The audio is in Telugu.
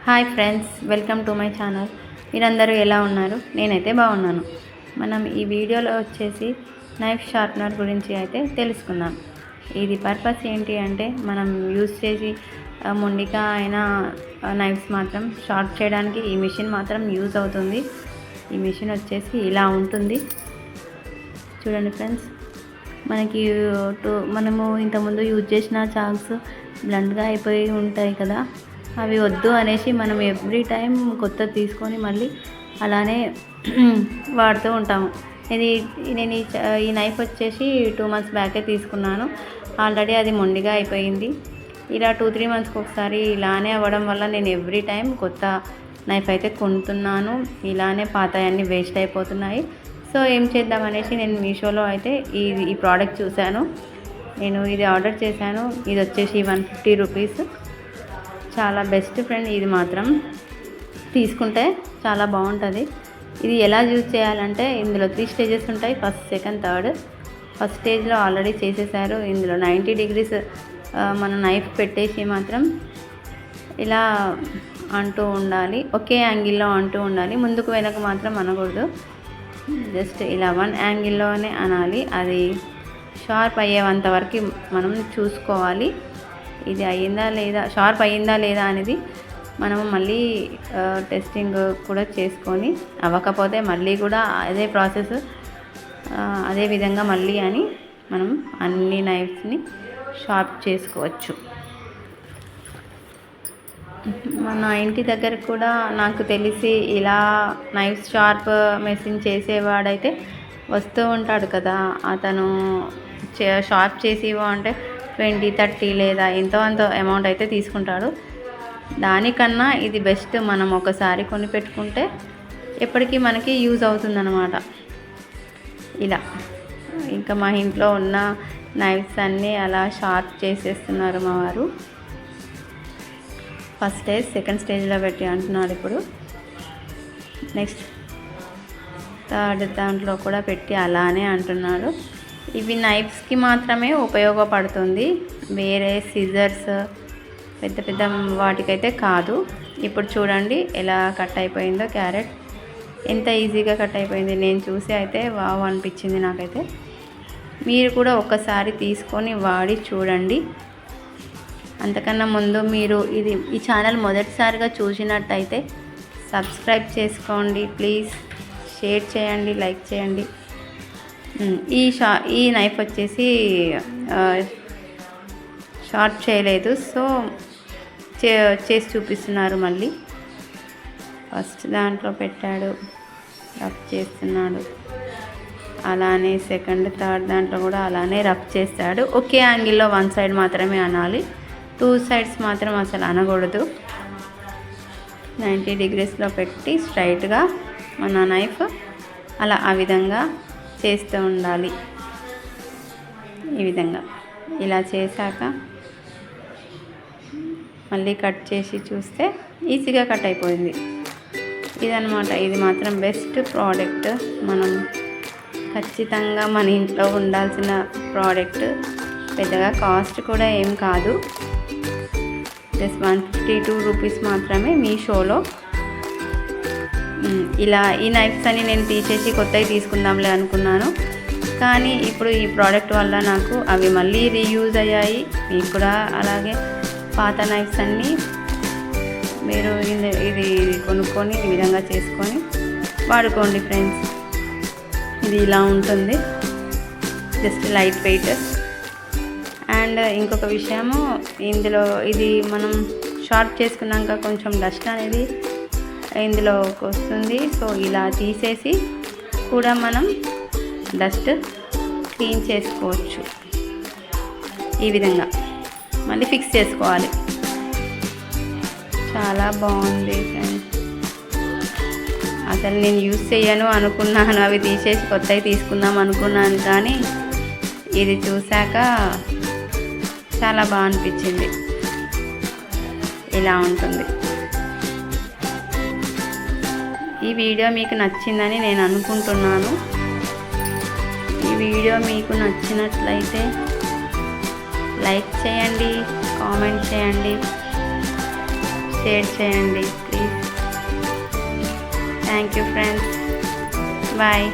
Hi friends, welcome to my channel. మీరందరూ ఎలా ఉన్నారు? నేనైతే బాగున్నాను. మనం ఈ వీడియోలో వచ్చేసి నైఫ్ షార్ప్నర్ గురించి అయితే తెలుసుకుందాం. ఇది పర్పస్ ఏంటి అంటే మనం యూజ్ చేసి మొండిగా అయినా నైఫ్స్ మాత్రం షార్ప్ చేయడానికి ఈ మిషన్ మాత్రం యూజ్ అవుతుంది. ఈ మిషన్ వచ్చేసి ఇలా ఉంటుంది. చూడండి ఫ్రెండ్స్, మనము ఇంతకుముందు యూజ్ చేసిన చాక్స్ బ్లంట్గా అయిపోయి ఉంటాయి కదా, అవి వద్దు అనేసి మనం ఎవ్రీ టైం కొత్తది తీసుకొని మళ్ళీ అలానే వాడుతూ ఉంటాము. నేను ఈ నైఫ్ వచ్చేసి 2 months బ్యాకే తీసుకున్నాను. ఆల్రెడీ అది మొండిగా అయిపోయింది. ఇలా 2-3 monthsకి ఒకసారి ఇలానే అవ్వడం వల్ల నేను ఎవ్రీ టైం కొత్త నైఫ్ అయితే కొంటున్నాను. ఇలానే పాతయన్నీ వేస్ట్ అయిపోతున్నాయి. సో ఏం చేద్దాం అనేసి నేను మీషోలో అయితే ఈ ప్రోడక్ట్ చూశాను. నేను ఇది ఆర్డర్ చేశాను. ఇది వచ్చేసి 150 రూపీస్. చాలా బెస్ట్ ఫ్రెండ్. ఇది మాత్రం తీసుకుంటే చాలా బాగుంటుంది. ఇది ఎలా యూజ్ చేయాలంటే ఇందులో 3 stages ఉంటాయి. First, second, third. ఫస్ట్ స్టేజ్లో ఆల్రెడీ చేసేసారు. ఇందులో 90 degrees మన నైఫ్ పెట్టేసి మాత్రం ఇలా అంటూ ఉండాలి. ఒకే యాంగిల్లో అంటూ ఉండాలి. ముందుకు వెనక మాత్రం అనకూడదు. జస్ట్ ఇలా 1 యాంగిల్లోనే అనాలి. అది షార్ప్ అయ్యేంత వరకు మనం చూసుకోవాలి. ఇది అయ్యిందా లేదా, షార్ప్ అయ్యిందా లేదా అనేది మనము మళ్ళీ టెస్టింగ్ కూడా చేసుకొని, అవ్వకపోతే మళ్ళీ కూడా అదే ప్రాసెస్ అదే విధంగా మళ్ళీ అని మనం అన్ని నైఫ్స్ని షార్ప్ చేసుకోవచ్చు. మన ఇంటి దగ్గర కూడా నాకు తెలిసి ఇలా నైఫ్ షార్ప్ మెషిన్ చేసేవాడైతే వస్తూ ఉంటాడు కదా, అతను షార్ప్ చేసి అంటే 20-30 లేదా ఎంతో అంత అమౌంట్ అయితే తీసుకుంటాడు. దానికన్నా ఇది బెస్ట్. మనం ఒకసారి కొని పెట్టుకుంటే ఎప్పటికీ మనకి యూజ్ అవుతుందన్నమాట. ఇలా ఇంకా మా ఇంట్లో ఉన్న నైఫ్స్ అన్నీ అలా షార్ప్ చేసేస్తున్నారు మా వారు. ఫస్ట్ స్టేజ్, సెకండ్ స్టేజ్లో పెట్టి అంటున్నాడు. ఇప్పుడు నెక్స్ట్ థర్డ్ దాంట్లో కూడా పెట్టి అలానే అంటున్నాడు. ఇవి నైఫ్స్కి మాత్రమే ఉపయోగపడుతుంది, వేరే సిజర్స్ పెద్ద పెద్ద వాటికైతే కాదు. ఇప్పుడు చూడండి ఎలా కట్ అయిపోయిందో క్యారెట్, ఎంత ఈజీగా కట్ అయిపోయింది. నేను చూసి అయితే వావ్ అనిపించింది నాకైతే. మీరు కూడా ఒక్కసారి తీసుకొని వాడి చూడండి. అంతకన్నా ముందు మీరు ఈ ఛానల్ మొదటిసారిగా చూసినట్టయితే సబ్స్క్రైబ్ చేసుకోండి ప్లీజ్. షేర్ చేయండి, లైక్ చేయండి. ఈ నైఫ్ వచ్చేసి షార్ప్ చేయలేదు, సో చేసి చూపిస్తున్నారు మళ్ళీ. ఫస్ట్ దాంట్లో పెట్టాడు, రఫ్ చేస్తున్నాడు. అలానే సెకండ్, థర్డ్ దాంట్లో కూడా అలానే రఫ్ చేస్తాడు. ఒకే యాంగిల్లో 1 side మాత్రమే అనాలి, 2 sides మాత్రం అసలు అనకూడదు. 90 degreesలో పెట్టి స్ట్రైట్గా మన నైఫ్ అలా ఆ విధంగా చేస్తూ ఉండాలి. ఈ విధంగా ఇలా చేశాక మళ్ళీ కట్ చేసి చూస్తే ఈజీగా కట్ అయిపోయింది. ఇదనమాట. ఇది మాత్రం బెస్ట్ ప్రోడక్ట్. మనం ఖచ్చితంగా మన ఇంట్లో ఉండాల్సిన ప్రోడక్ట్. పెద్దగా కాస్ట్ కూడా ఏం కాదు. జస్ట్ 152 రూపీస్ మాత్రమే మీషోలో. ఇలా ఈ నైఫ్స్ అని నేను తీసేసి కొత్తవి తీసుకుందాంలే అనుకున్నాను, కానీ ఇప్పుడు ఈ ప్రోడక్ట్ వల్ల నాకు అవి మళ్ళీ రీయూజ్ అయ్యాయి. మీకు కూడా అలాగే పాత నైఫ్స్ అన్నీ మీరు ఇది కొనుక్కొని ఈ విధంగా చేసుకొని వాడుకోండి ఫ్రెండ్స్. ఇది ఇలా ఉంటుంది, జస్ట్ లైట్ వెయిట్. అండ్ ఇంకొక విషయము, ఇందులో ఇది మనం షార్ప్ చేసుకున్నాక కొంచెం డస్ట్ అనేది ఇందులోకి వస్తుంది. సో ఇలా తీసేసి కూడా మనం డస్ట్ క్లీన్ చేసుకోవచ్చు. ఈ విధంగా మళ్ళీ ఫిక్స్ చేసుకోవాలి. చాలా బాగుంది ఫ్రెండ్స్. అసలు నేను యూజ్ చేయను అనుకున్నాను, అవి తీసేసి కొత్తవి తీసుకుందాం అనుకున్నాను, కానీ ఇది చూశాక చాలా బాగా అనిపించింది. ఇలా ఉంటుంది. ఈ వీడియో మీకు నచ్చిందని నేను అనుకుంటున్నాను. ఈ వీడియో మీకు నచ్చినట్లయితే లైక్ చేయండి, కామెంట్ చేయండి, షేర్ చేయండి please. Thank you friends. Bye.